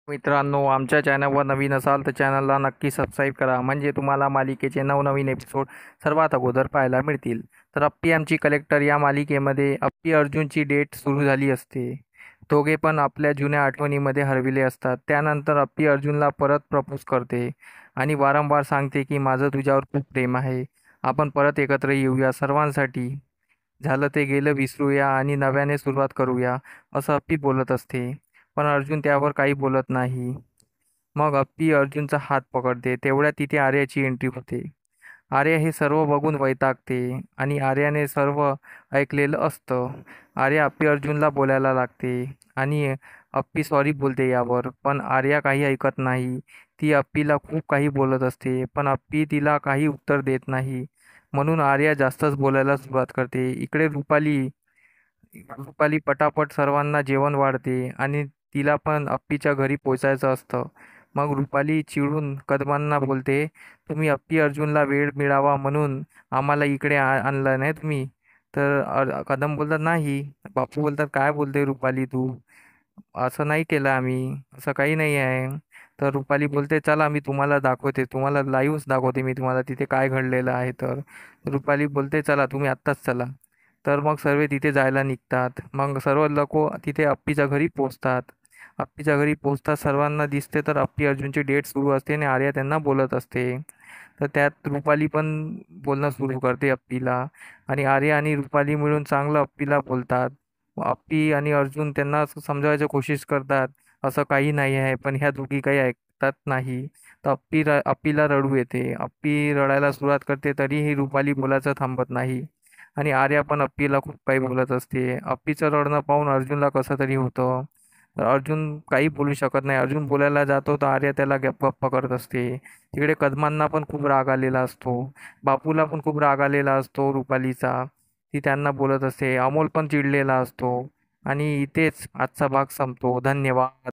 मित्रांनो, आमच्या चॅनलवर नवीन असाल तर चॅनलला नक्की सबस्क्राईब करा, म्हणजे तुम्हाला मालिकेचे नवनवीन एपिसोड सर्वात अगोदर पाहायला मिळतील. तर अप्पी आमची कलेक्टर या मालिकेमध्ये अप्पी अर्जुनची डेट सुरू झाली असते. दोघे पण आपल्या जुन्या आठवणीमध्ये हरविले असतात. त्यानंतर अप्पी अर्जुनला परत प्रपोज करते आणि वारंवार सांगते की माझं तुझ्यावर खूप प्रेम आहे. आपण परत एकत्र येऊया सर्वांसाठी. झालं ते गेलं विसरूया आणि नव्याने सुरुवात करूया, असं अप्पी बोलत असते. पण अर्जुन त्यावर काही बोलत नाही. मग अप्पी अर्जुनचा हात पकडते. तेवढ्यात तिथे आर्याची एंट्री होते. आर्या हे सर्व बघून वैतागते आणि आर्याने सर्व ऐकलेलं असतं. आर्या अप्पी अर्जुनला बोलायला लागते आणि अप्पी सॉरी बोलते यावर. पण आर्या काही ऐकत नाही. ती अप्पीला खूप काही बोलत असते, पण अप्पी तिला काही उत्तर देत नाही. म्हणून आर्या जास्तच बोलायला सुरुवात करते. इकडे रुपाली रुपाली पटापट सर्वांना जेवण वाढते आणि तिला पण अप्पीच्या घरी पोचायचं असतं. मग रुपाली चिडून कदमांना बोलते, तुम्ही अप्पी अर्जुनला वेळ मिळावा म्हणून आम्हाला इकडे आणलं नाही तुम्ही. तर कदम बोलतात नाही. बापू बोलतात काय बोलते रुपाली तू, असं नाही केलं आम्ही, असं काही नाही आहे. तर रुपाली बोलते चला मी तुम्हाला दाखवते, तुम्हाला लाईव्हच दाखवते मी तुम्हाला तिथे काय घडलेलं आहे. तर रुपाली बोलते चला तुम्ही आत्ताच चला. तर मग सर्व तिथे जायला निघतात. मग सर्व लोक तिथे अप्पीच्या घरी पोचतात. अप्पीच्या घरी पोचतात सर्वांना दिसते तर अप्पी अर्जुनची डेट सुरू असते आणि आर्या त्यांना बोलत असते. तर त्यात रुपाली पण बोलणं सुरू करते अप्पीला आणि आर्या आणि रुपाली मिळून चांगलं अप्पीला बोलतात. अप्पी आणि अर्जुन त्यांना असं समजावायची कोशिश करतात, असं काही नाही आहे, पण ह्या दोघी काही ऐकतात नाही. तर अप्पीला रडू येते. अप्पी रडायला सुरुवात करते तरीही रुपाली बोलायचं थांबत नाही आणि आर्या पण अप्पीला खूप काही बोलत असते. अप्पीचं रडणं पाहून अर्जुनला कसं तरी होतं. तर अर्जुन काही बोलू शकत नाही. अर्जुन बोलायला जातो तर आर्या त्याला गप्प करत असते. तिकडे कदमांना पण खूप राग आलेला असतो. बापूला पण खूप राग आलेला असतो रुपालीचा. ती त्यांना बोलत असते. अमोल पण चिडलेला असतो. आणि इथेच आजचा भाग संपतो. धन्यवाद.